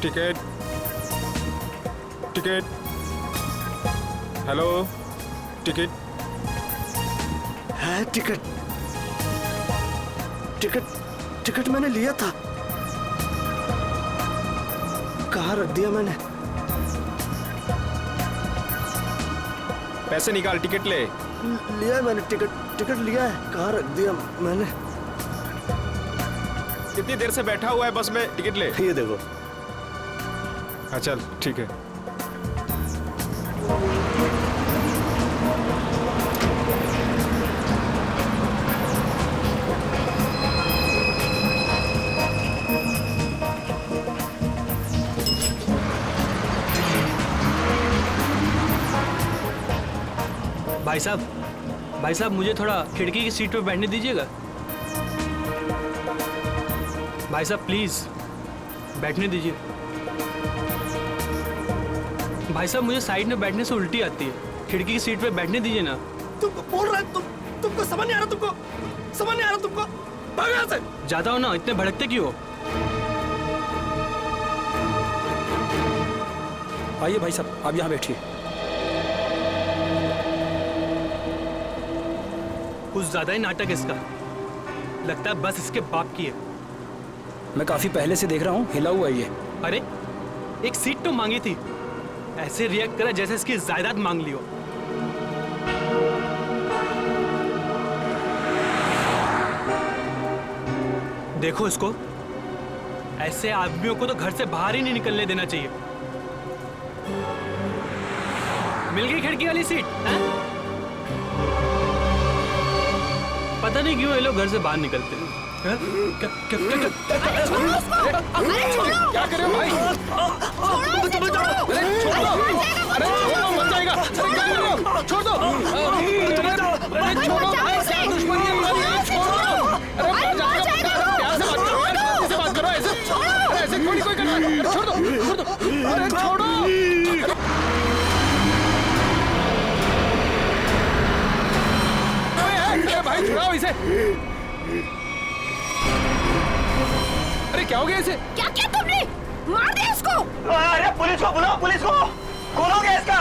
Ticket ticket, hello ticket है। Ticket ticket ticket मैंने लिया था, कहाँ रख दिया मैंने? पैसे निकाल, टिकट ले। लिया है मैंने, टिकट लिया है, कहाँ रख दिया मैंने? कितनी देर से बैठा हुआ है बस में, टिकट ले। ये देखो। हाँ चल ठीक है। भाई साहब मुझे थोड़ा खिड़की की सीट पे बैठने दीजिएगा। भाई साहब प्लीज बैठने दीजिए। भाई साहब मुझे साइड में बैठने से उल्टी आती है, खिड़की की सीट पे बैठने दीजिए ना। तुम बोल रहे हो, तुमको समझ नहीं आ रहा? तुमको समझ नहीं आ रहा? तुमको भागो यहाँ से। जाता हो ना, इतने भड़कते क्यों हो? आइए भाई साहब, आप यहाँ बैठिए। कुछ ज्यादा ही नाटक इसका, लगता है बस इसके बाप की है। मैं काफी पहले से देख रहा हूँ, हिला हुआ ये। अरे एक सीट तो मांगी थी, ऐसे रिएक्ट करा जैसे इसकी जायदाद मांग ली हो। देखो इसको, ऐसे आदमियों को तो घर से बाहर ही नहीं निकलने देना चाहिए। मिल गई खिड़की वाली सीट है? पता नहीं क्यों ये लोग घर से बाहर निकलते हैं। क्या कर रहे हो भाई? अरे छोड़ो, मर जाएगा। अरे क्या कर रहे हो? छोड़ दो। अरे छोड़ो भाई, क्या दुश्मनी है हमारी? छोड़ो। अरे मर जाएगा। प्यार से बात करो, ऐसे ऐसे थोड़ी कोई कर रहा है। छोड़ दो। अरे छोड़ो। भाई छुड़ाओ इसे। अरे क्या हो गया इसे? क्या किया तुमने? मार दिया इसको। अरे पुलिस को बुलाओ, पुलिस को। कौन हो गया इसका?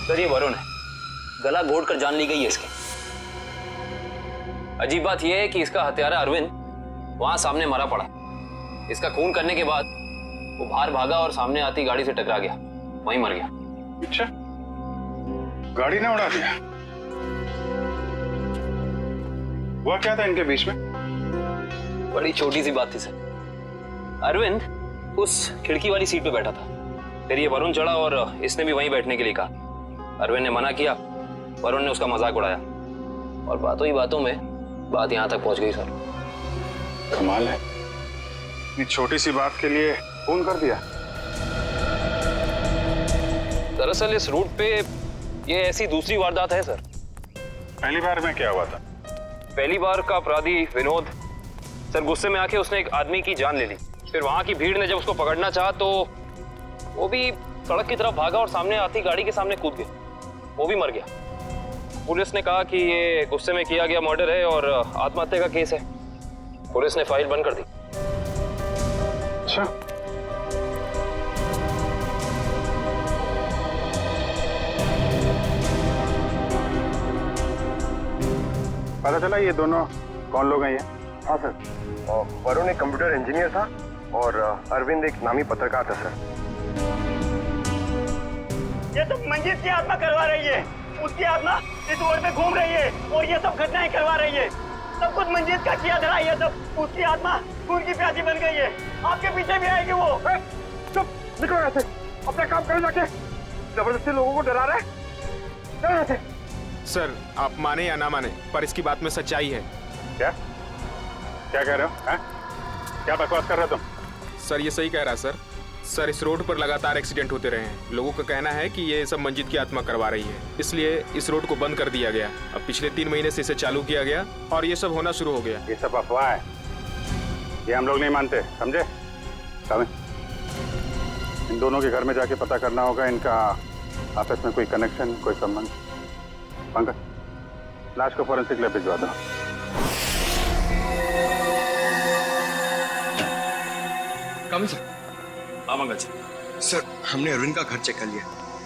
सर ये वरुण है, गला घोट कर जान ली गई है इसकी। अजीब बात यह है कि इसका हत्यारा अरविंद वहां सामने मरा पड़ा। इसका खून करने के बाद वो बाहर भागा और सामने आती गाड़ी से टकरा गया, वहीं मर गया। अच्छा, गाड़ी ने उड़ा दिया? हुआ क्या था इनके बीच में? बड़ी छोटी सी बात थी सर। अरविंद उस खिड़की वाली सीट पे बैठा था, फिर ये वरुण चढ़ा और इसने भी वहीं बैठने के लिए कहा। अरविंद ने मना किया, वरुण ने उसका मजाक उड़ाया और बातों ही बातों में बात यहां तक पहुंच गई सर। कमाल है, इतनी छोटी सी बात के लिए खून कर दिया। दरअसल इस रूट पे ये ऐसी दूसरी वारदात है सर। पहली बार में क्या हुआ था? पहली बार का अपराधी विनोद सर गुस्से में आके उसने एक आदमी की जान ले ली। फिर वहां की भीड़ ने जब उसको पकड़ना चाहा तो वो भी सड़क की तरफ भागा और सामने आती गाड़ी के सामने कूद गया, वो भी मर गया। पुलिस ने कहा कि ये गुस्से में किया गया मर्डर है और आत्महत्या का केस है। पुलिस ने फाइल बंद कर दी। अच्छा, पता चला ये दोनों कौन लोग हैं ये? हाँ सर, वरुण एक कंप्यूटर इंजीनियर था और अरविंद एक नामी पत्रकार था सर। ये सब मंजीत की आत्मा करवा रही है, उसकी आत्मा इस रोड पे घूम रही है और ये सब घटनाएं करवा रही है। सब कुछ मंजीत का किया धरा, ये सब उसकी आत्मा खून की प्यासी बन गई है। आपके पीछे भी आएगी वो। चुप, निकलो यहाँ से, अपना काम करो जाके। जबरदस्ती लोगों को डरा रहे, चलो यहाँ से। सर आप माने या ना माने, पर इसकी बात में सच्चाई है। क्या क्या कह रहे हो? क्या बकवास कर रहे हो तुम? सर ये सही कह रहा है सर। सर, इस रोड पर लगातार एक्सीडेंट होते रहे हैं। लोगों का कहना है कि ये सब मंजीत की आत्मा करवा रही है, इसलिए इस रोड को बंद कर दिया गया। अब पिछले 3 महीने से इसे चालू किया गया और ये सब होना शुरू हो गया। ये सब अफवाह है, ये हम लोग नहीं मानते, समझे? इन दोनों के घर में जाके पता करना होगा इनका आपस में कोई कनेक्शन, कोई संबंध। पंकज, लाश को फॉरेंसिक लैब भिजवा दो। पंकज सर, हमने अरविंद का घर चेक कर लिया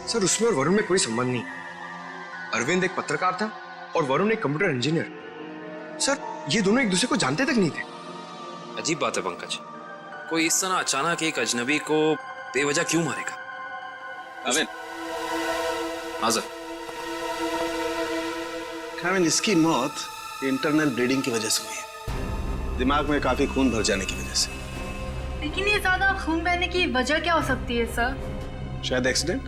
सर। उसमें और वरुण में कोई संबंध नहीं। अरविंद एक पत्रकार था और वरुण एक कंप्यूटर इंजीनियर। सर, ये दोनों एक दूसरे को जानते तक नहीं थे। अजीब बात है पंकज, कोई इस तरह अचानक एक अजनबी को बेवजह क्यों मारेगा? अरविंद, हाँ सर। इसकी मौत इंटरनल ब्लीडिंग की वजह से हुई है, दिमाग में काफी खून भर जाने की वजह से। लेकिन ये ज्यादा खून बहने की वजह क्या हो सकती है सर? शायद एक्सीडेंट।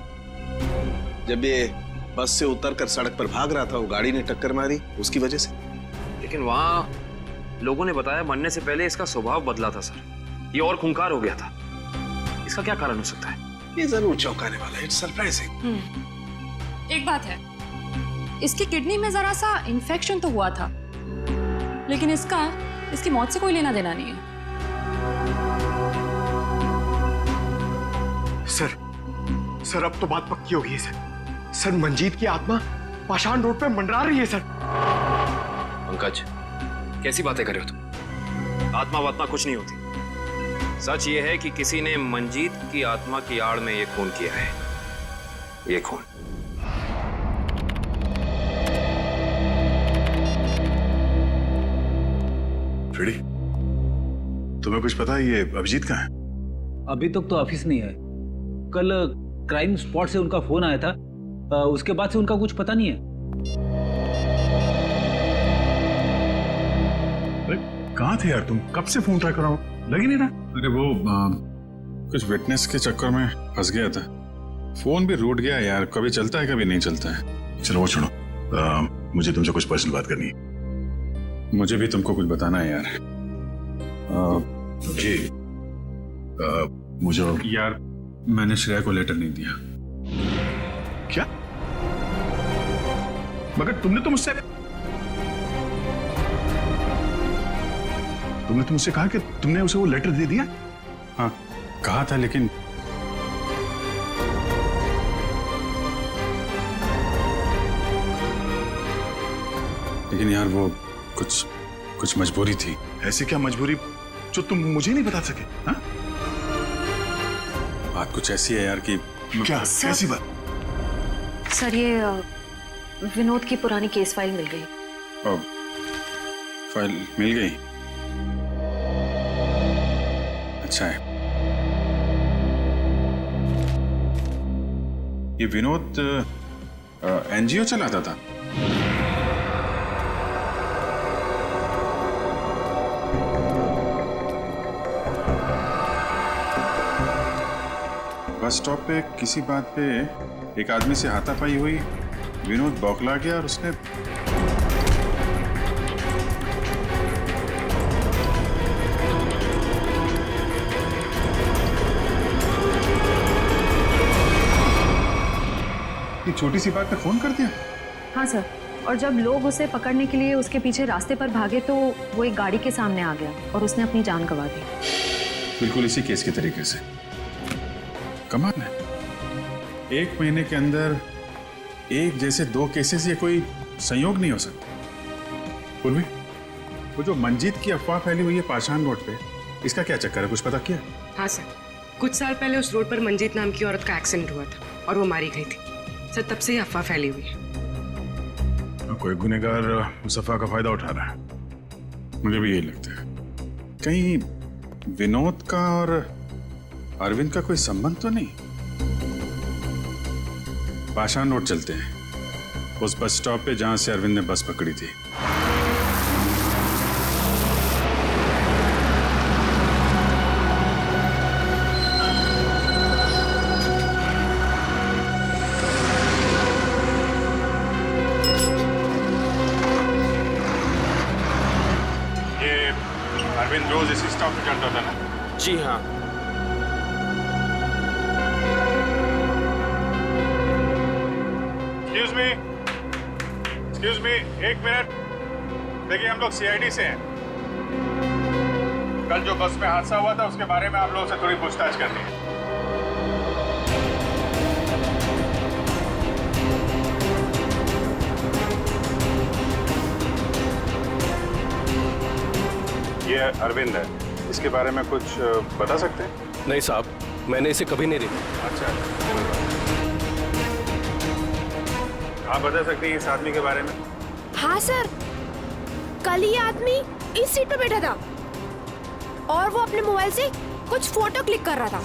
जब ये बस से उतरकर सड़क पर भाग रहा था, वो गाड़ी ने टक्कर मारी, उसकी वजह से। लेकिन वहाँ लोगों ने बताया मरने से पहले इसका स्वभाव बदला था सर, ये और खूंखार हो गया था। इसका क्या कारण हो सकता है? ये जरूर चौंकाने वाला है, इट्स सरप्राइजिंग। एक बात है, इसकी किडनी में जरा सा इन्फेक्शन तो हुआ था, लेकिन इसकी मौत से कोई लेना देना नहीं है। सर अब तो बात पक्की हो गई है सर। सर, मंजीत की आत्मा पाषाण रोड पे मंडरा रही है सर। पंकज, कैसी बातें कर रहे हो तुम? आत्मा वात्मा कुछ नहीं होती। सच ये है कि किसी ने मंजीत की आत्मा की आड़ में ये खून किया है। ये खून फ्रेडी, तुम्हें कुछ पता है ये अभिजीत कहाँ है? अभी तक तो ऑफिस नहीं है। कल क्राइम स्पॉट से उनका फोन आया था, उसके बाद से उनका कुछ पता नहीं है। अरे कहाँ थे यार तुम? कब से फोन ट्राई कर रहा हूँ, लग ही नहीं रहा। अरे वो कुछ विटनेस के चक्कर में फंस गया था, फोन भी रूट गया यार। कभी चलता है कभी नहीं चलता है। चलो वो छोड़ो, मुझे तुमसे कुछ पर्सनल बात करनी है। मुझे भी तुमको कुछ बताना है यार। जी मुझे यार, मैंने श्रेया को लेटर नहीं दिया। क्या? मगर तुमने तो मुझसे कहा कि तुमने उसे वो लेटर दे दिया। हाँ कहा था, लेकिन यार वो कुछ मजबूरी थी। ऐसी क्या मजबूरी जो तुम मुझे नहीं बता सके? हाँ? बात कुछ ऐसी है यार कि क्या? कैसी बात? सर, ये विनोद की पुरानी केस फाइल मिल गई। फाइल मिल गई? अच्छा है। ये विनोद एनजीओ चलाता था। बस स्टॉप पे किसी बात पे एक आदमी से हाथापाई हुई, विनोद बौखला गया और उसने छोटी सी बात पे फोन कर दिया। हाँ सर, और जब लोग उसे पकड़ने के लिए उसके पीछे रास्ते पर भागे तो वो एक गाड़ी के सामने आ गया और उसने अपनी जान गंवा दी। बिल्कुल इसी केस के तरीके से। कमाल है, 1 महीने के अंदर एक जैसे 2 केसेस, ये कोई संयोग नहीं हो सकता। पूर्वी, वो जो मंजीत की अफवाह फैली हुई है पाषाण रोड पे, इसका क्या चक्कर है? कुछ पता किया? हाँ सर, कुछ साल पहले उस रोड पर मंजीत नाम की औरत का एक्सीडेंट हुआ था और वो मारी गई थी सर। तब से ही अफवाह फैली हुई है। कोई गुनहगार उस अफवाह का फायदा उठा रहा है, मुझे भी यही लगता है। कहीं विनोद का और अरविंद का कोई संबंध तो नहीं? पाषाण रोड चलते हैं, उस बस स्टॉप पे जहां से अरविंद ने बस पकड़ी थी। जी हाँ। एक्सक्यूज मी, एक मिनट। देखिए, हम लोग सीआईडी से हैं। कल जो बस में हादसा हुआ था उसके बारे में आप लोगों से थोड़ी पूछताछ करनी है। ये अरविंद है, इसके बारे में कुछ बता सकते हैं? नहीं साहब, मैंने इसे कभी नहीं देखा। अच्छा, आप बता सकते हैं इस आदमी के बारे में? हाँ सर, कल ये आदमी इस सीट पे बैठा था और वो अपने मोबाइल से कुछ फोटो क्लिक कर रहा था।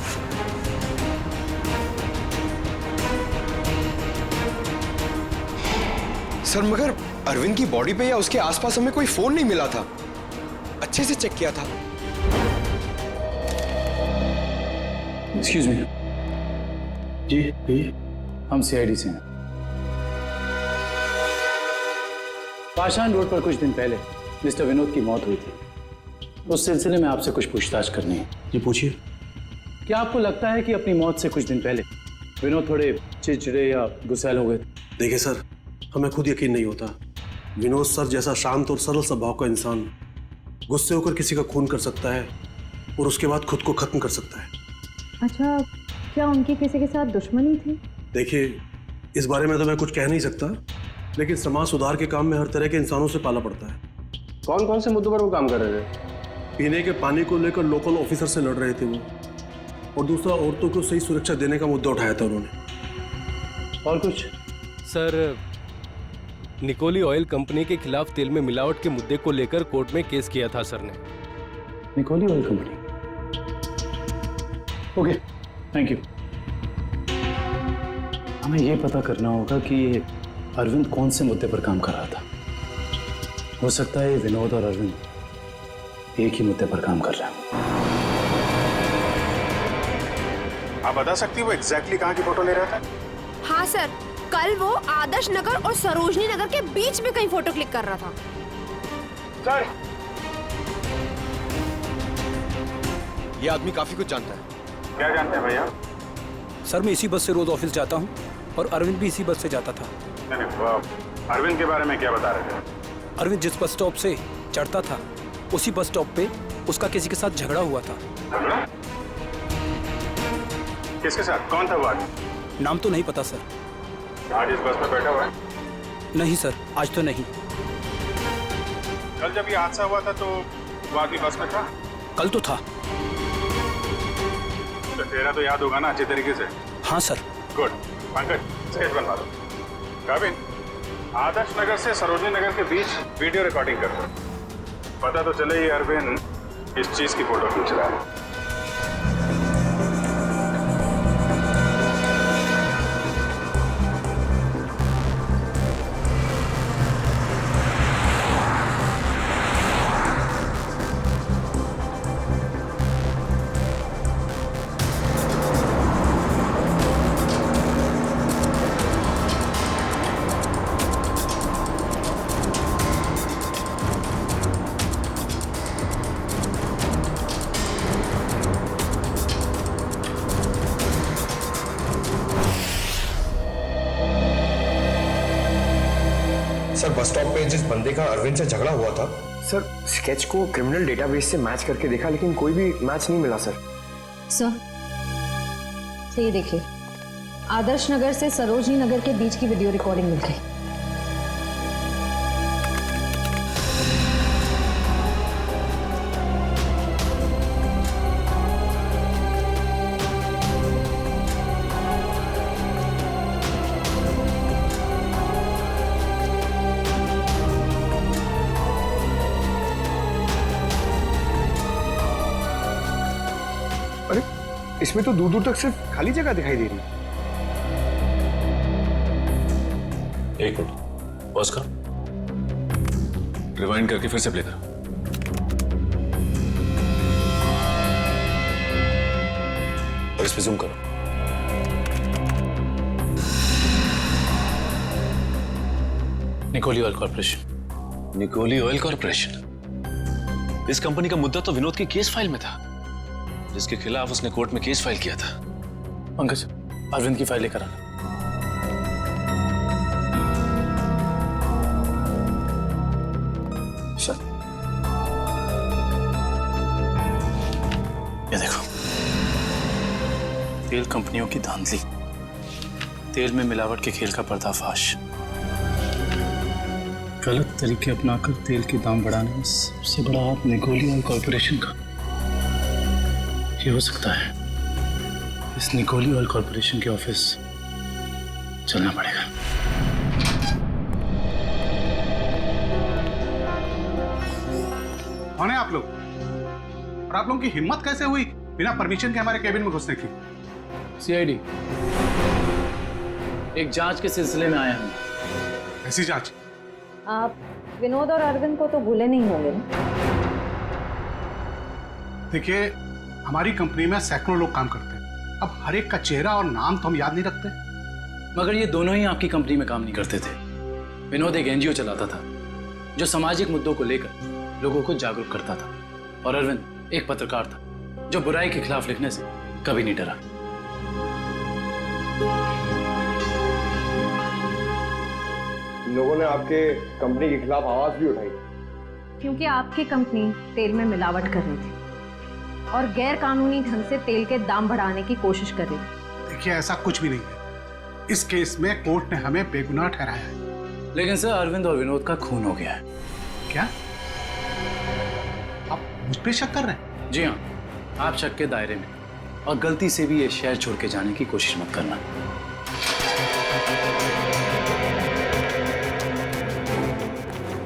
सर मगर अरविंद की बॉडी पे या उसके आसपास हमें कोई फोन नहीं मिला था। अच्छे से चेक किया था। Excuse me. जी, हम सीआईडी से हैं। पाषाण रोड पर कुछ दिन पहले मिस्टर विनोद की मौत हुई थी। उस सिलसिले में आपसे कुछ पूछताछ करनी है। जी पूछिए। क्या आपको लगता है कि अपनी मौत से कुछ दिन पहले विनोद थोड़े चिड़चिड़े या गुस्सैल हो गए थे? देखिए सर, हमें खुद यकीन नहीं होता। विनोद सर जैसा शांत और सरल स्वभाव का इंसान गुस्से होकर किसी का खून कर सकता है और उसके बाद खुद को खत्म कर सकता है। अच्छा, क्या उनकी किसी के साथ दुश्मनी थी? देखिए, इस बारे में तो मैं कुछ कह नहीं सकता, लेकिन समाज सुधार के काम में हर तरह के इंसानों से पाला पड़ता है। कौन कौन से मुद्दों पर वो काम कर रहे थे? पीने के पानी को लेकर लोकल ऑफिसर से लड़ रहे थे वो, और दूसरा औरतों को सही सुरक्षा देने का मुद्दा उठाया था उन्होंने। और कुछ? सर, निकोली ऑयल कंपनी के खिलाफ तेल में मिलावट के मुद्दे को लेकर कोर्ट में केस किया था सर ने। निकोली oil company? Okay, thank you. हमें यह पता करना होगा कि अरविंद कौन से मुद्दे पर काम कर रहा था। हो सकता है विनोद और अरविंद एक ही मुद्दे पर काम कर रहे हैं। आप बता सकती हो एग्जैक्टली कहाँ की फोटो ले रहा था? हाँ सर, कल वो आदर्श नगर और सरोजनी नगर के बीच में कहीं फोटो क्लिक कर रहा था। सर, ये आदमी काफी कुछ जानता है। क्या जानते हैं भैया? सर, मैं इसी बस से रोज ऑफिस जाता हूँ और अरविंद भी इसी बस से जाता था। अरविंद के बारे में क्या बता रहे थे? अरविंद जिस बस स्टॉप से चढ़ता था उसी बस स्टॉप पे उसका किसी के साथ झगड़ा हुआ था। किसके साथ? कौन था वो आदमी? नाम तो नहीं पता सर। आज इस बस में बैठा हुआ है? नहीं सर, आज तो नहीं। कल जब ये हादसा हुआ था तो वो आदमी बस में था? कल तो था। तो तेरा तो याद होगा ना अच्छे तरीके से? हाँ सर। गुड। पंकज, स्केच बनवा दो। काबिन, आदर्श नगर से सरोजनी नगर के बीच वीडियो रिकॉर्डिंग कर दो। पता तो चले ये अरविंद इस चीज की फोटो खींच रहा है। सर, बस स्टॉप पे जिस बंदे का अरविंद से झगड़ा हुआ था, सर स्केच को क्रिमिनल डेटाबेस से मैच करके देखा लेकिन कोई भी मैच नहीं मिला सर। सर, ये देखिए, आदर्श नगर से सरोजनी नगर के बीच की वीडियो रिकॉर्डिंग मिल गई। इसमें तो दूर दूर तक सिर्फ खाली जगह दिखाई दे रही है। एक मिनट, पॉज करो, रिवाइंड करके फिर से प्ले करो। और इस पे जूम करो। निकोली ऑयल कॉर्पोरेशन। निकोली ऑयल कॉर्पोरेशन? इस कंपनी का मुद्दा तो विनोद की केस फाइल में था, जिसके खिलाफ उसने कोर्ट में केस फाइल किया था। पंकज, अरविंद की फाइल लेकर आना। तेल कंपनियों की धांधली, तेल में मिलावट के खेल का पर्दाफाश, गलत तरीके अपनाकर तेल के दाम बढ़ाने में सबसे बड़ा हाथ निकोली ऑयल कॉर्पोरेशन का। ये हो सकता है इस निकोली ऑयल कॉर्पोरेशन के ऑफिस चलना पड़ेगा। कौन है आप लोग? और आप लोगों की हिम्मत कैसे हुई बिना परमिशन के हमारे केबिन में घुसने की? सीआईडी, एक जांच के सिलसिले में आए हम। ऐसी जांच? आप विनोद और अरविंद को तो भूले नहीं होंगे ना? देखिए, हमारी कंपनी में सैकड़ों लोग काम करते हैं। अब हर एक का चेहरा और नाम तो हम याद नहीं रखते। मगर ये दोनों ही आपकी कंपनी में काम नहीं करते थे। विनोद एक एनजीओ चलाता था जो सामाजिक मुद्दों को लेकर लोगों को जागरूक करता था, और अरविंद एक पत्रकार था जो बुराई के खिलाफ लिखने से कभी नहीं डरा। लोगों ने आपके कंपनी के खिलाफ आवाज भी उठाई क्योंकि आपकी कंपनी तेल में मिलावट कर रही थी और गैर कानूनी ढंग से तेल के दाम बढ़ाने की कोशिश कर रही थी। देखिए, ऐसा कुछ भी नहीं है। इस केस में कोर्ट ने हमें बेगुनाह ठहराया है। लेकिन सर, अरविंद और विनोद का खून हो गया है। क्या आप मुझ पे शक कर रहे हैं? जी हाँ, आप शक के दायरे में, और गलती से भी ये शहर छोड़ के जाने की कोशिश मत करना।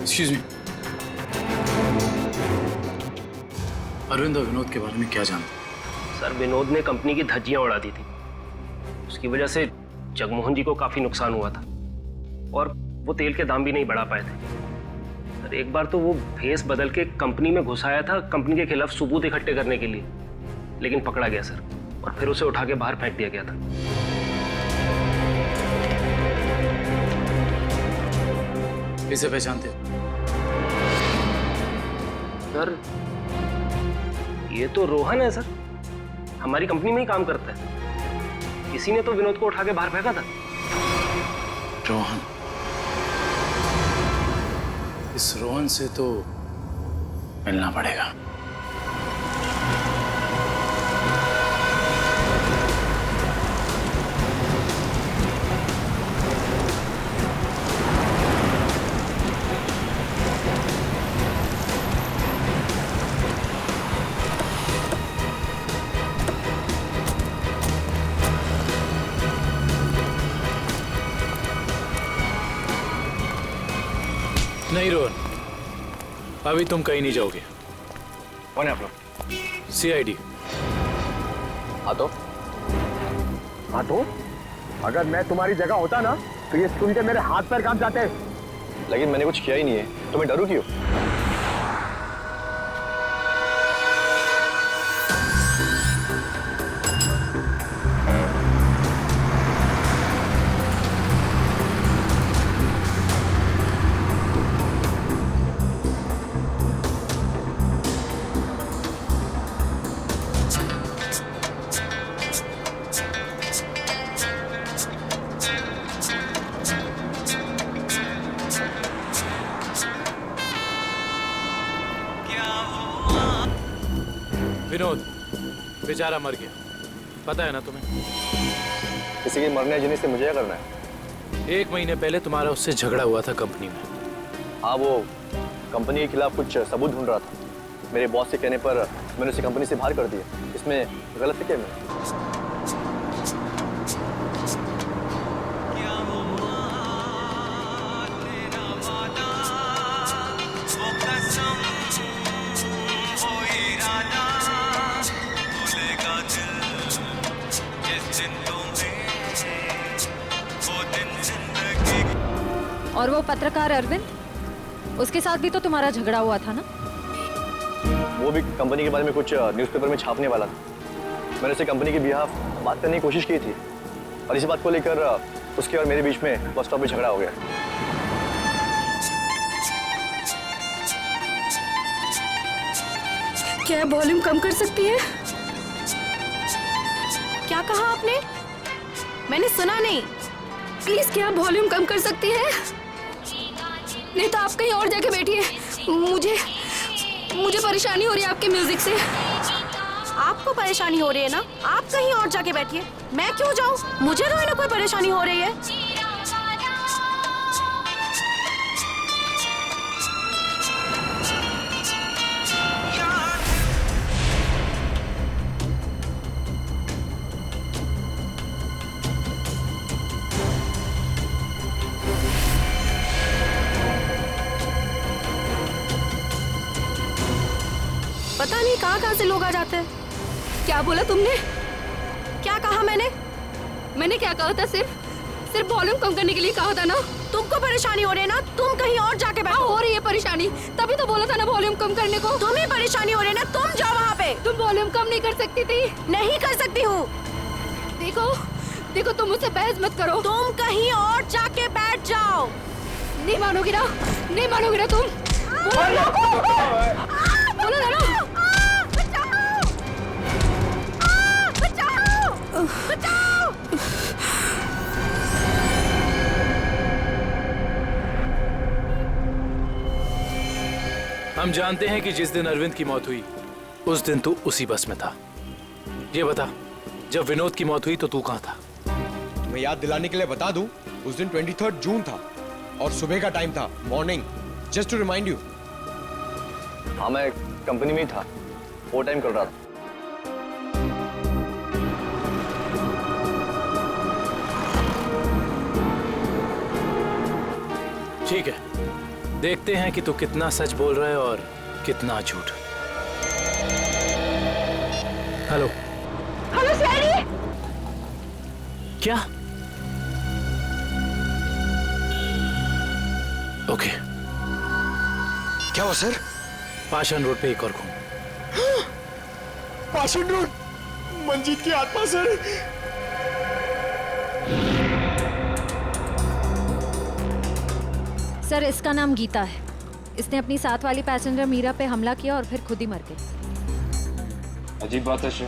एक्सक्यूज मी, अरविंद और विनोद के बारे में क्या जानते? सर, विनोद ने कंपनी की धज्जियां उड़ा दी थी। उसकी वजह से जगमोहन जी को काफी नुकसान हुआ था, और वो तेल के दाम भी नहीं बढ़ा पाए थे। सर, एक बार तो वो भेस बदल के कंपनी में घुस आया था कंपनी के खिलाफ सबूत इकट्ठे करने के लिए, लेकिन पकड़ा गया सर, और फिर उसे उठा के बाहर फेंक दिया गया था। इसे पहचानते हो? सर, ये तो रोहन है सर, हमारी कंपनी में ही काम करता है। किसी ने तो विनोद को उठा के बाहर फेंका था। रोहन? इस रोहन से तो मिलना पड़ेगा। नहीं रोहन, अभी तुम कहीं नहीं जाओगे। कौन है आप लोग? सीआईडी। हाँ तो अगर मैं तुम्हारी जगह होता ना तो ये सुन के मेरे हाथ पैर कांप जाते। लेकिन मैंने कुछ किया ही नहीं है, तो मैं डरूं क्यों? विनोद बेचारा मर गया, पता है ना तुम्हें? किसी के मरने जीने से मुझे क्या करना है? 1 महीने पहले तुम्हारा उससे झगड़ा हुआ था कंपनी में। हाँ, वो कंपनी के खिलाफ कुछ सबूत ढूंढ रहा था। मेरे बॉस के कहने पर मैंने उसे कंपनी से बाहर कर दिया। इसमें गलत है क्या मैं? और वो पत्रकार अरविंद, उसके साथ भी तो तुम्हारा झगड़ा हुआ था ना? वो भी कंपनी के बारे में कुछ न्यूज़पेपर में छापने वाला था। मैंने उसे कंपनी के बिहाफ बात करने की कोशिश की थी, और इसी बात को लेकर उसके और मेरे बीच में बस स्टॉप में झगड़ा हो गया। क्या वॉल्यूम कम कर सकती है? क्या कहा आपने? मैंने सुना नहीं। प्लीज क्या वॉल्यूम कम कर सकती है? नहीं तो आप कहीं और जाके बैठिए। मुझे परेशानी हो रही है आपके म्यूजिक से। आपको परेशानी हो रही है ना, आप कहीं और जाके बैठिए, मैं क्यों जाऊँ? मुझे तो ना कोई परेशानी हो रही है। पता नहीं कहाँ से लोग आ जाते हैं। क्या बोला तुमने? क्या कहा मैंने? मैंने क्या कहा था? सिर्फ वॉल्यूम कम करने के लिए कहा था ना। तुमको परेशानी हो रही है ना, तुम कहीं और जाके बैठो। हो रही है परेशानी, तभी तो बोला था ना वॉल्यूम कम करने को। तुम्हें परेशानी हो रही है ना, तुम जाओ वहाँ पे। तुम वॉल्यूम कम नहीं कर सकती थी? नहीं कर सकती हूँ। देखो तुम मुझसे बहस मत करो। तुम कहीं और जाके बैठ जाओ। नहीं मानोगी ना, नहीं मानोगी ना तुम। बोलो ना। हम जानते हैं कि जिस दिन अरविंद की मौत हुई उस दिन तू उसी बस में था। ये बता, जब विनोद की मौत हुई तो तू कहाँ था? मैं याद दिलाने के लिए बता दूं, उस दिन 23 जून था और सुबह का टाइम था, morning, just to remind you. हाँ, मैं कंपनी में ही था, ओवर टाइम कर रहा था। ठीक है, देखते हैं कि तू कितना सच बोल रहा है और कितना झूठ। हेलो सैनी। क्या? ओके। क्या हुआ सर? पाषाण रोड पे एक और घूम। पाषाण रोड? मंजीत की आत्मा सर। सर, इसका नाम गीता है। इसने अपनी साथ वाली पैसेंजर मीरा पे हमला किया और फिर खुद ही मर गई। अजीब बात है श्री,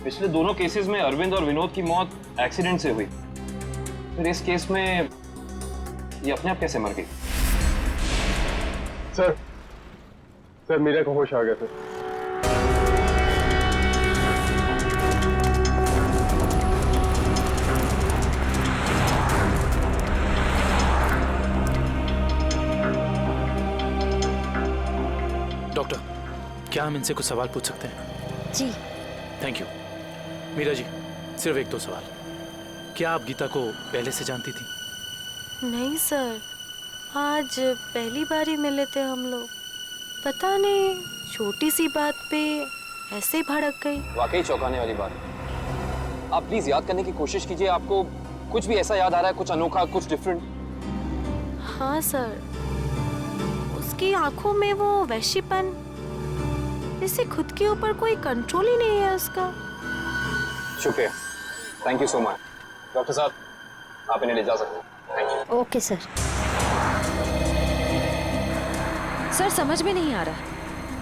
पिछले दोनों केसेस में अरविंद और विनोद की मौत एक्सीडेंट से हुई, फिर इस केस में ये अपने आप कैसे मर गई? सर मीरा को होश आ गया सर। डॉक्टर, क्या हम इनसे कुछ सवाल पूछ सकते हैं? जी। Thank you. मीरा जी, सिर्फ एक दो सवाल। क्या आप गीता को पहले से जानती थी? नहीं सर, आज पहली बार ही मिले थे हम लोग। पता नहीं छोटी सी बात पे ऐसे ही भड़क गई। वाकई चौंकाने वाली बात है। आप प्लीज याद करने की कोशिश कीजिए, आपको कुछ भी ऐसा याद आ रहा है, कुछ अनोखा, कुछ डिफरेंट? हाँ सर, उसकी आंखों में वो वैश्यपन, जैसे खुद के ऊपर कोई कंट्रोल ही नहीं है उसका। शुक्रिया, thank you so much. Doctor साहब, आप इन्हें ले जा सकते हैं। Thank you. Okay sir. Sir, समझ में नहीं आ रहा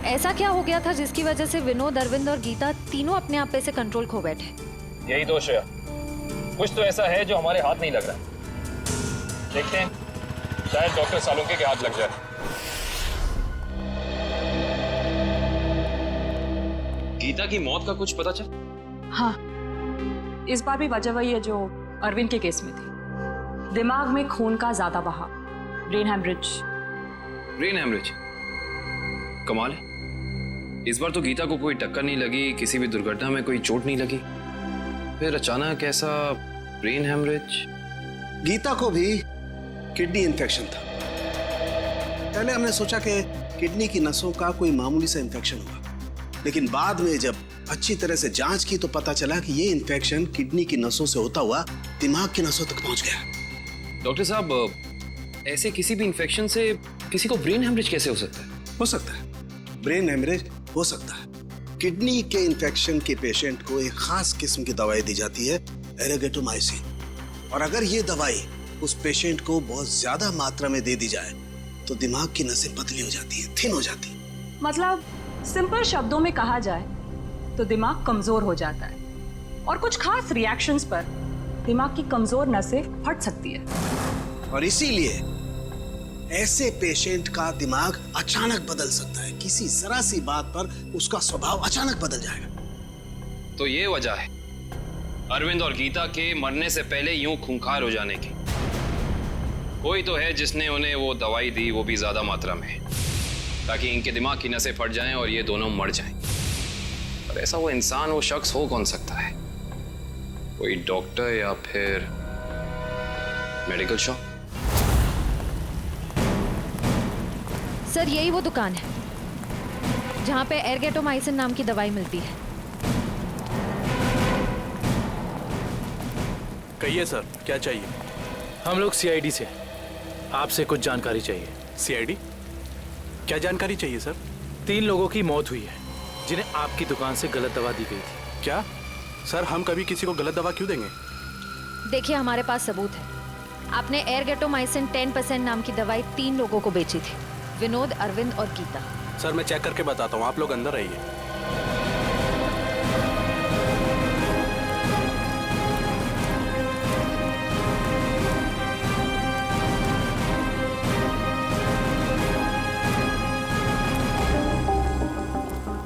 ऐसा क्या हो गया था जिसकी वजह से विनोद, अरविंद और गीता तीनों अपने आप पे से कंट्रोल खो बैठे। यही दोष है, कुछ तो ऐसा है जो हमारे हाथ नहीं लग रहा। देखते हैं, शायद डॉक्टर सालुंके के हाथ लग जाए। गीता की मौत का कुछ पता चल? हाँ, इस बार भी वजह वही है जो अरविंद के केस में थी। दिमाग में खून का ज्यादा बहाव, ब्रेन हेमरेज। Brain haemorrhage? कमाल है, इस बार तो गीता को कोई टक्कर नहीं लगी, किसी भी दुर्घटना में कोई चोट नहीं लगी, फिर अचानक ऐसा ब्रेन हेमरेज। गीता को भी किडनी इन्फेक्शन था। पहले हमने सोचा कि किडनी की नसों का कोई मामूली सा इन्फेक्शन हुआ, लेकिन बाद में जब अच्छी तरह से जांच की तो पता चला कि ये इन्फेक्शन किडनी की नसों से होता हुआ दिमाग की नसों तक पहुंच गया। डॉक्टर साहब, ऐसे किसी भी इन्फेक्शन से किसी को ब्रेन हेमरेज कैसे हो सकता है? हो सकता है, ब्रेन हेमरेज हो सकता है। किडनी के इन्फेक्शन के पेशेंट को एक खास किस्म की दवाई दी जाती है, एरेगेटोमाइसिन, और अगर ये दवाई उस पेशेंट को बहुत ज्यादा मात्रा में दे दी जाए तो दिमाग की नसें पतली हो जाती है, थिन हो जाती है। मतलब सिंपल शब्दों में कहा जाए तो दिमाग कमजोर हो जाता है और कुछ खास रिएक्शंस पर दिमाग की कमजोर नसें फट सकती है। और इसीलिए ऐसे पेशेंट का दिमाग अचानक बदल सकता है, किसी जरा सी बात पर उसका स्वभाव अचानक बदल जाएगा। तो ये वजह है अरविंद और गीता के मरने से पहले यूं खूंखार हो जाने की। कोई तो है जिसने उन्हें वो दवाई दी, वो भी ज्यादा मात्रा में, ताकि इनके दिमाग की नसें फट जाएं और ये दोनों मर जाएं। पर ऐसा वो इंसान, वो शख्स हो कौन सकता है? कोई डॉक्टर या फिर मेडिकल शॉप? सर यही वो दुकान है जहाँ पे एर्गेटोमाइसिन नाम की दवाई मिलती है। कहिए सर, क्या चाहिए? हम लोग सीआईडी से, आपसे कुछ जानकारी चाहिए। सीआईडी? क्या जानकारी चाहिए सर? 3 लोगों की मौत हुई है जिन्हें आपकी दुकान से गलत दवा दी गई थी। क्या सर, हम कभी किसी को गलत दवा क्यों देंगे? देखिए हमारे पास सबूत है। आपने एर्गेटोमाइसिन 10% नाम की दवाई 3 लोगों को बेची थी, विनोद, अरविंद और गीता। सर मैं चेक करके बताता हूँ, आप लोग अंदर आइए।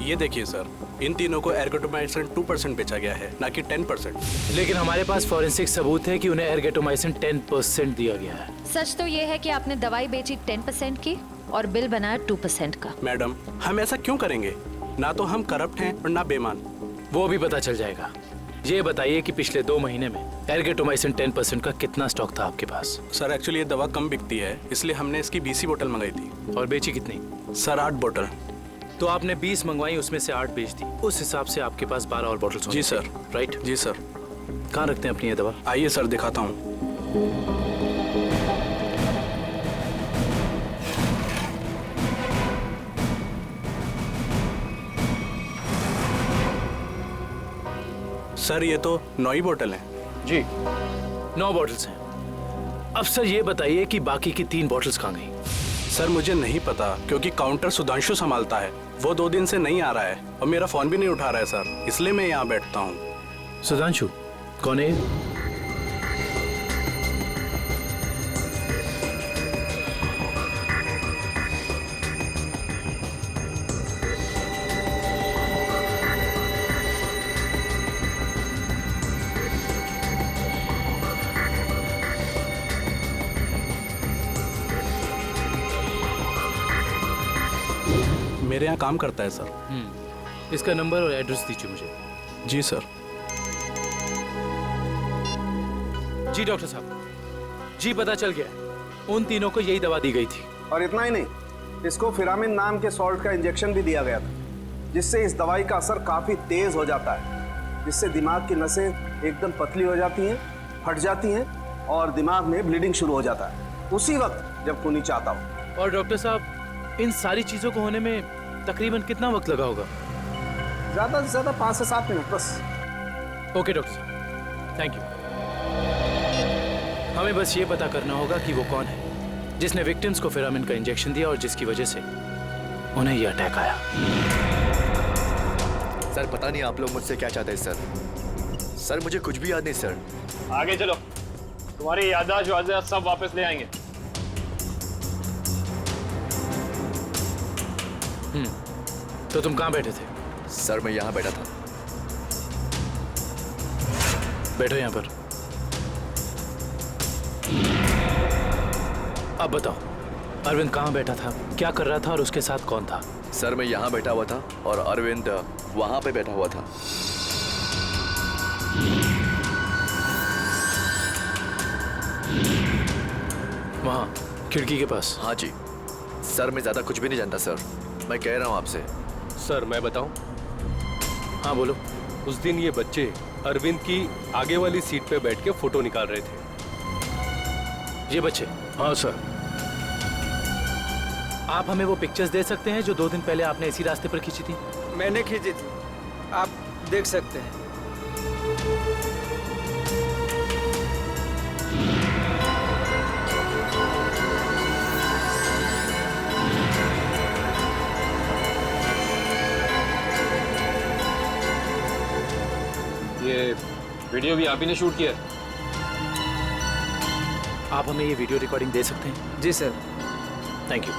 ये देखिए सर, इन तीनों को एर्गेटोमाइसिन 2% बेचा गया है, ना कि 10%। लेकिन हमारे पास फॉरेंसिक सबूत है कि उन्हें एर्गेटोमाइसिन 10% दिया गया है। सच तो ये है कि आपने दवाई बेची 10% की और बिल बनाया 2% का। मैडम, हम ऐसा क्यों करेंगे? ना तो हम करप्ट हैं और ना बेईमान। वो भी पता चल जाएगा। ये बताइए कि पिछले 2 महीने में एर्गेटोमाइसिन 10% का कितना स्टॉक था आपके पास? सर एक्चुअली ये दवा कम बिकती है, इसलिए हमने इसकी 20 बोतल मंगाई थी। और बेची कितनी? सर 8 बोतल। तो आपने 20 मंगवाई, उसमें से 8 बेच दी। उस हिसाब से आपके पास 12 और बोतल। जी सर। राइट? जी सर। कहाँ रखते हैं अपनी ये दवा? आइए सर, दिखाता हूँ। सर ये तो 9 ही बोतल है। जी 9 बॉटल्स हैं। अब सर ये बताइए कि बाकी की 3 बॉटल्स कहाँ गई? सर मुझे नहीं पता, क्योंकि काउंटर सुधांशु संभालता है। वो 2 दिन से नहीं आ रहा है और मेरा फोन भी नहीं उठा रहा है सर, इसलिए मैं यहाँ बैठता हूँ। सुधांशु कौन है? मेरे यहाँ काम करता है सर। इसका नंबर और एड्रेस दीजिए मुझे। जी सर। जी डॉक्टर साहब, जी पता चल गया, उन तीनों को यही दवा दी गई थी। और इतना ही नहीं, इसको फिरामिन नाम के सॉल्ट का इंजेक्शन भी दिया गया था, जिससे इस दवाई का असर काफी तेज हो जाता है, जिससे दिमाग की नसें एकदम पतली हो जाती हैं, फट जाती हैं और दिमाग में ब्लीडिंग शुरू हो जाता है उसी वक्त जब खूनी चाहता हो। और डॉक्टर साहब, इन सारी चीजों को होने में तकरीबन कितना वक्त लगा होगा? ज्यादा से ज्यादा 5 से 7 मिनट बस। ओके डॉक्टर साहब, थैंक यू। हमें बस ये पता करना होगा कि वो कौन है जिसने विक्टिम्स को फिरामिन का इंजेक्शन दिया और जिसकी वजह से उन्हें ये अटैक आया। सर पता नहीं आप लोग मुझसे क्या चाहते हैं सर। सर मुझे कुछ भी याद नहीं सर। आगे चलो, तुम्हारी याददाश्त सब वापस ले आएंगे। तो तुम कहाँ बैठे थे? सर मैं यहाँ बैठा था। बैठो यहाँ पर। अब बताओ, अरविंद कहाँ बैठा था, क्या कर रहा था और उसके साथ कौन था? सर मैं यहाँ बैठा हुआ था और अरविंद वहां पे बैठा हुआ था। वहाँ खिड़की के पास? हाँ जी सर, मैं ज्यादा कुछ भी नहीं जानता सर, मैं कह रहा हूँ आपसे। सर मैं बताऊं? हाँ बोलो। उस दिन ये बच्चे अरविंद की आगे वाली सीट पे बैठ के फोटो निकाल रहे थे। ये बच्चे? हाँ सर। आप हमें वो पिक्चर्स दे सकते हैं जो 2 दिन पहले आपने इसी रास्ते पर खींची थी? मैंने खींची थी, आप देख सकते हैं। ये वीडियो भी आप ही ने शूट किया? आप हमें ये वीडियो रिकॉर्डिंग दे सकते हैं? जी सर। Thank you.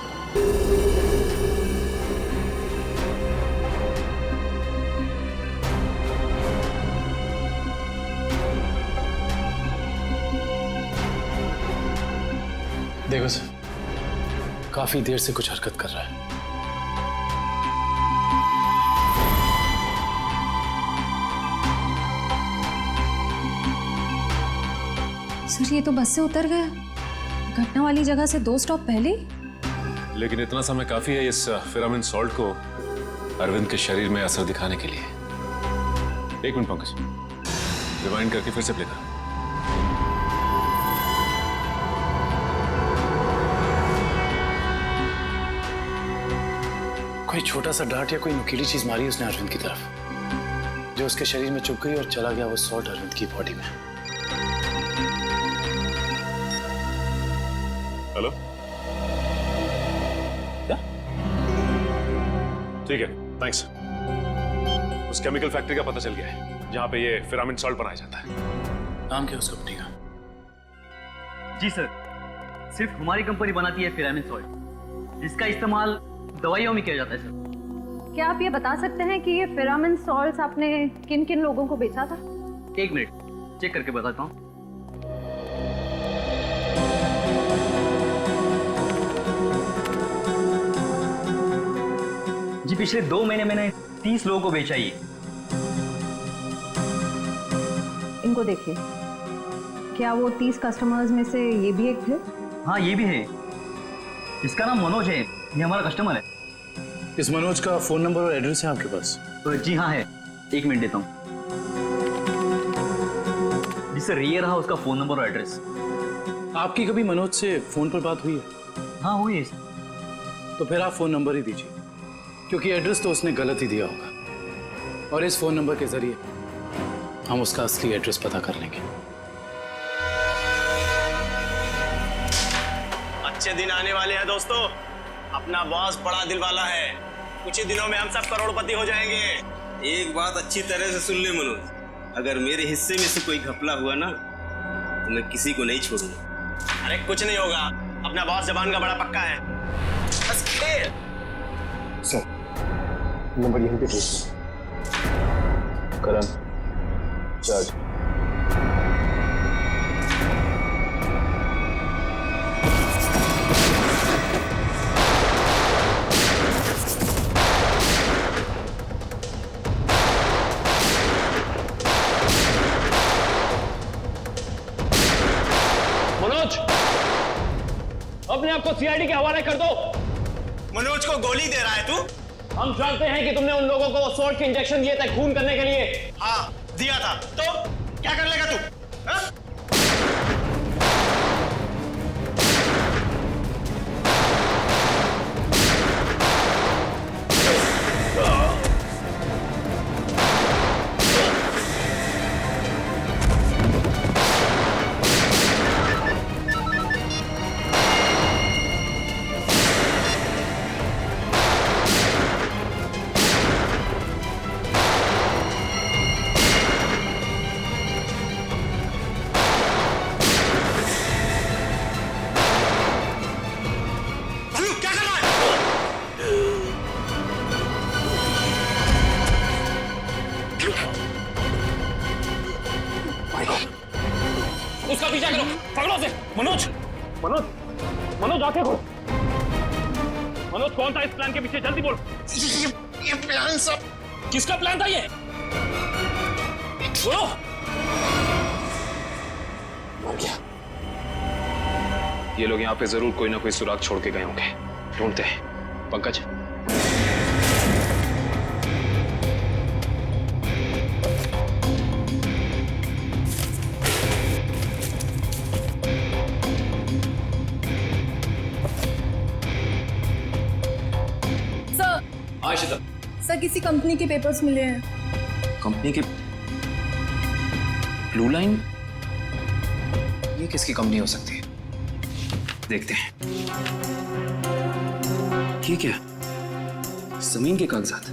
देखो सर, काफी देर से कुछ हरकत कर रहा है। सर ये तो बस से उतर गया, घटना वाली जगह से 2 स्टॉप पहले। लेकिन इतना समय काफी है इस फिरामिन सॉल्ट को अरविंद के शरीर में असर दिखाने के लिए। एक मिनट पंकज, रिवाइंड करके फिर से प्ले करो। कोई छोटा सा डांट या कोई नुकीली चीज मारी उसने अरविंद की तरफ, जो उसके शरीर में चुभ गई और चला गया वो सॉल्ट अरविंद की बॉडी में। हेलो, क्या? ठीक है, थैंक्स। उस केमिकल फैक्ट्री का पता चल गया है जहां पे ये फिरामिन सॉल्ट बनाया जाता है। नाम क्या है उस कंपनी का? जी सर, सिर्फ हमारी कंपनी बनाती है फिरामिन सॉल्ट, जिसका इस्तेमाल दवाइयों में किया जाता है सर। क्या आप ये बता सकते हैं कि ये फिरामिन सॉल्ट्स आपने किन किन लोगों को बेचा था? 1 मिनट चेक करके बताता हूँ। जी पिछले 2 महीने मैंने 30 लोगों को बेचा ही। इनको देखिए, क्या वो 30 कस्टमर्स में से ये भी एक थे? हाँ ये भी है, इसका नाम मनोज है, ये हमारा कस्टमर है। इस मनोज का फोन नंबर और एड्रेस है आपके पास? जी हाँ है, 1 मिनट देता हूँ। जी सर, ये रहा उसका फोन नंबर और एड्रेस। आपकी कभी मनोज से फोन पर बात हुई है? हाँ हुई है। तो फिर आप फोन नंबर ही दीजिए, क्योंकि एड्रेस तो उसने गलत ही दिया होगा, और इस फोन नंबर के जरिए हम उसका असली एड्रेस पता कर लेंगे। अच्छे दिन आने वाले हैं दोस्तों। अपना बॉस बड़ा दिल वाला है, कुछ ही दिनों में हम सब करोड़पति हो जाएंगे। एक बात अच्छी तरह से सुन ले मनोज, अगर मेरे हिस्से में से कोई घपला हुआ ना तो मैं किसी को नहीं छोड़ूंगा। अरे कुछ नहीं होगा, अपना बॉस जबान का बड़ा पक्का है। बस सर नंबर यहीं पे भेज दो। करण चार्ज। मनोज, अपने आप को सीआईडी के हवाले कर दो। मनोज को गोली दे रहा है तू? हम जानते हैं कि तुमने उन लोगों को सॉल्ट के इंजेक्शन दिए थे खून करने के लिए। हाँ दिया था, तो क्या कर लेगा तू? हा? उसका पीछा करो, पकड़ो उसे। मनोज, मनोज, मनोज आंखें खोल। मनोज कौन था इस प्लान के पीछे, जल्दी बोल। ये प्लान सब किसका प्लान था ये? बोलो। मर गया। ये लोग यहाँ पे जरूर कोई ना कोई सुराग छोड़ के गए होंगे, ढूंढते हैं। पंकज, सर किसी कंपनी के पेपर्स मिले हैं। कंपनी के? Blue line? ये किसकी कंपनी हो सकती है? देखते हैं। ये क्या? जमीन के कागजात।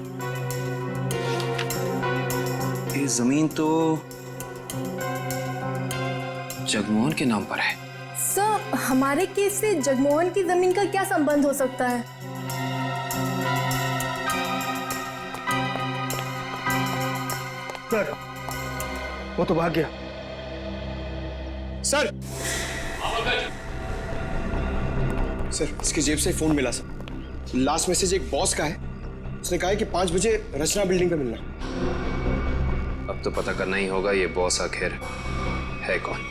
ये जमीन तो जगमोहन के नाम पर है। सर हमारे केस से जगमोहन की जमीन का क्या संबंध हो सकता है? सर वो तो भाग गया। सर सर इसकी जेब से फ़ोन मिला सर। लास्ट मैसेज एक बॉस का है, उसने कहा है कि 5 बजे रचना बिल्डिंग पे मिलना। अब तो पता करना ही होगा ये बॉस आखिर है कौन।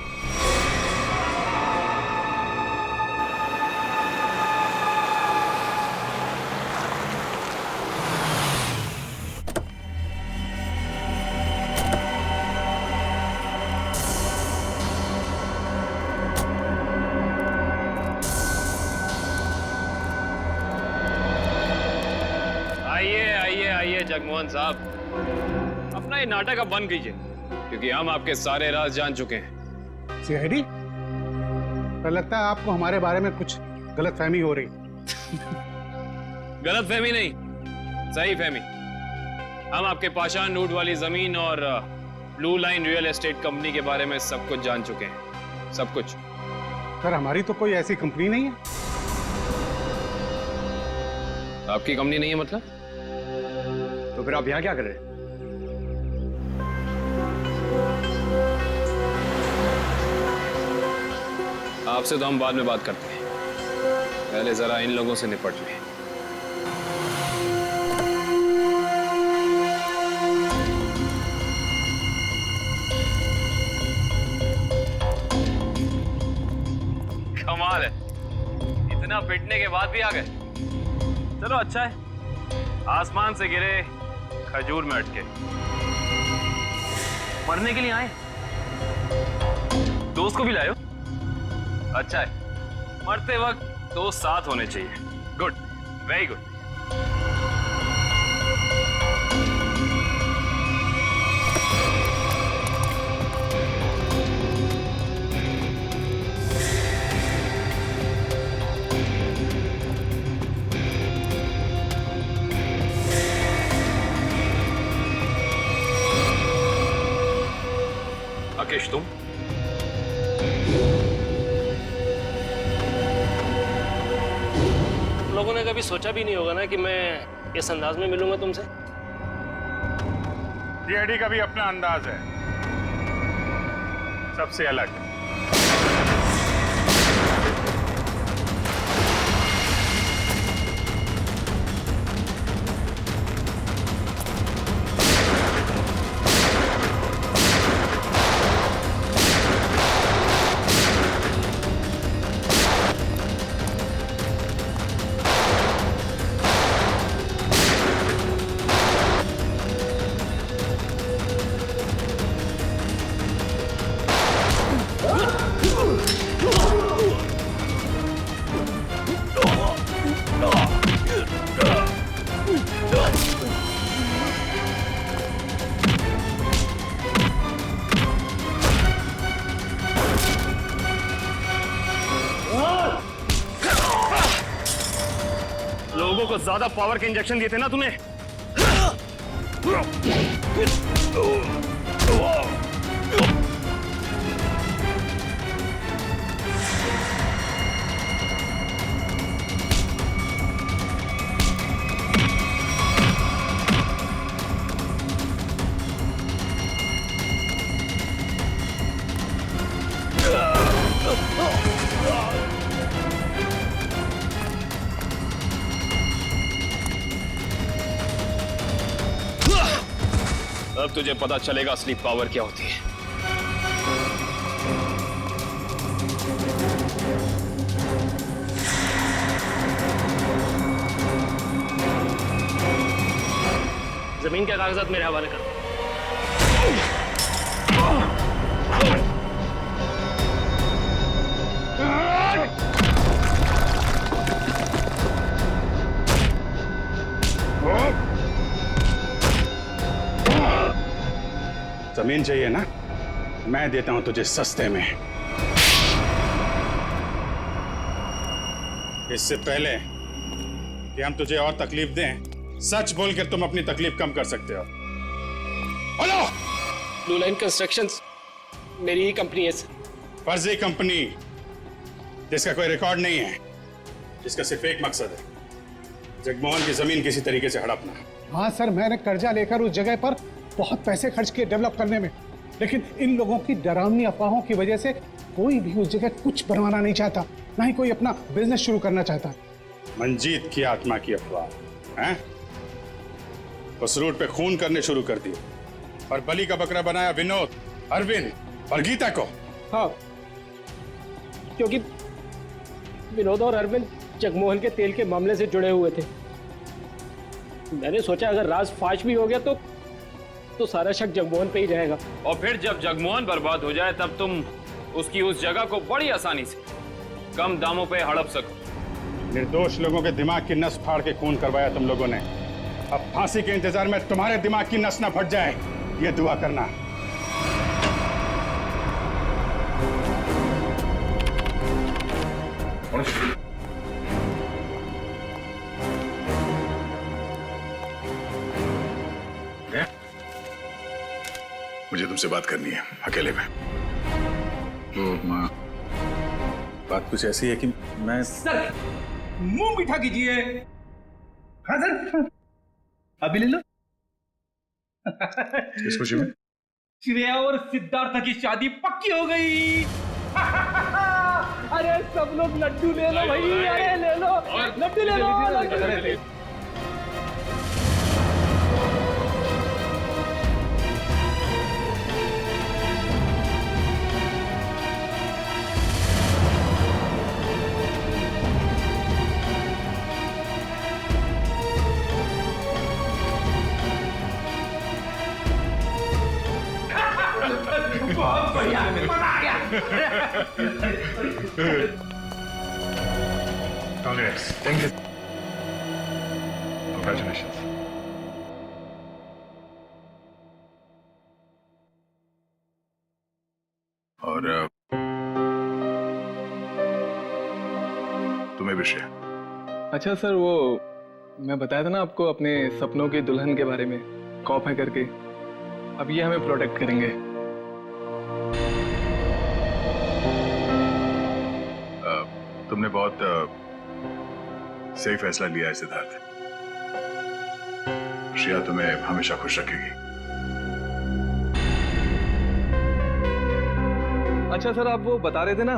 जगमोहन साहब, अपना ये नाटक अब बंद कीजिए, क्योंकि हम आपके सारे राज जान चुके हैं। सीआईडी, पर लगता है आपको हमारे बारे में कुछ गलतफहमी हो रही। गलतफहमी नहीं, सही फहमी। हम आपके पाषाण नूट वाली जमीन और blue line real estate company के बारे में सब कुछ जान चुके हैं, सब कुछ। सर हमारी तो कोई ऐसी कंपनी नहीं है। आपकी कंपनी नहीं है मतलब? तो फिर आप यहाँ क्या कर रहे हैं? आपसे तो हम बाद में बात करते हैं, पहले जरा इन लोगों से निपट लें। कमाल है, इतना पिटने के बाद भी आ गए। चलो अच्छा है, आसमान से गिरे खजूर में अटके। मरने के लिए आए, दोस्त को भी लायो। अच्छा है, मरते वक्त दोस्त साथ होने चाहिए। Good, very good. राकेश, तुम? लोगों ने कभी सोचा भी नहीं होगा ना कि मैं इस अंदाज में मिलूंगा तुमसे। सीआईडी का भी अपना अंदाज है, सबसे अलग। लोगों को ज्यादा पावर के इंजेक्शन दिए थे ना तूने। अब तुझे पता चलेगा असली पावर क्या होती है। जमीन के कागजात मेरे हवाले कर। जमीन चाहिए ना, मैं देता हूं तुझे सस्ते में। इससे पहले कि हम तुझे और तकलीफ दें, सच बोलकर तुम अपनी तकलीफ कम कर सकते हो। बोलो। ब्लू लाइन कंस्ट्रक्शंस मेरी ही कंपनी है सर। फर्जी कंपनी जिसका कोई रिकॉर्ड नहीं है, जिसका सिर्फ एक मकसद है, जगमोहन की जमीन किसी तरीके से हड़पना। हाँ सर, मैंने कर्जा लेकर उस जगह पर बहुत पैसे खर्च किए डेवलप करने में, लेकिन इन लोगों की डरावनी अफवाहों की वजह से कोई भी उस जगह कुछ बनवाना नहीं चाहता, ना ही कोई अपना बिजनेस शुरू करना चाहता। मंजीत की आत्मा की अफवाह हैं? उस रूट पे खून करने शुरू कर दिए और बलि का बकरा बनाया विनोद, अरविंद और गीता को। हाँ, क्योंकि विनोद और अरविंद जगमोहन के तेल के मामले से जुड़े हुए थे। मैंने सोचा अगर राज फाश भी हो गया तो सारा शक जगमोहन पे ही जाएगा। और फिर जब जगमोहन बर्बाद हो जाए तब तुम उसकी उस जगह को बड़ी आसानी से कम दामों पे हड़प सको। निर्दोष लोगों के दिमाग की नस फाड़ के खून करवाया तुम लोगों ने। अब फांसी के इंतजार में तुम्हारे दिमाग की नस न फट जाए, ये दुआ करना। मुझे तुमसे बात करनी है अकेले में। तो माँ, बात कुछ ऐसी है कि मैं सर, मुंह मीठा कीजिए। हाँ सर, अभी ले लो। किस खुशी में? श्रेया और सिद्धार्थ की शादी पक्की हो गई। अरे सब लोग लड्डू ले लो भाई, अरे ले लो लड्डू, ले लो लड्डू। बहुत बढ़िया, मजा आ गया। Congrats. Thank you. Congratulations. और तुम्हें भी श्रेया। अच्छा सर, वो मैं बताया था ना आपको अपने सपनों की दुल्हन के बारे में, कॉप है करके। अब ये हमें प्रोटेक्ट करेंगे। तुमने बहुत सही फैसला लिया है सिद्धार्थ। श्रेया तुम्हें हमेशा खुश रखेगी। अच्छा सर, आप वो बता रहे थे ना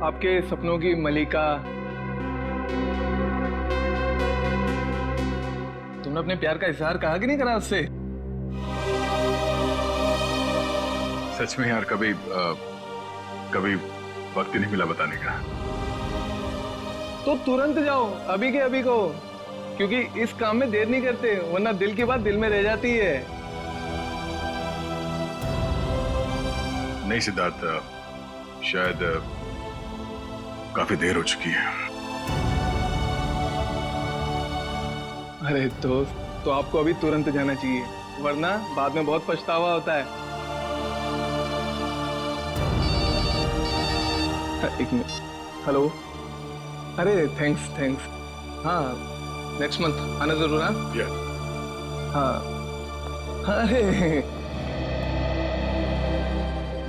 आपके सपनों की मलिका, तुमने अपने प्यार का इजहार कहा कि नहीं करा उससे? सच में यार, कभी वक्त ही नहीं मिला बताने का। तो तुरंत जाओ, अभी के अभी को, क्योंकि इस काम में देर नहीं करते, वरना दिल की बात दिल में रह जाती है। नहीं सिद्धार्थ, शायद काफी देर हो चुकी है। अरे दोस्त, तो आपको अभी तुरंत जाना चाहिए, वरना बाद में बहुत पछतावा होता है। एक मिनट, हेलो। अरे थैंक्स। हाँ, नेक्स्ट मंथ आना जरूर। हाँ। अरे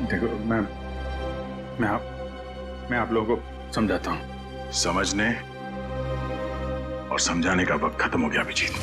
देखो, मैं आप लोगों को समझाता हूँ। समझने और समझाने का वक्त खत्म हो गया अभिजीत।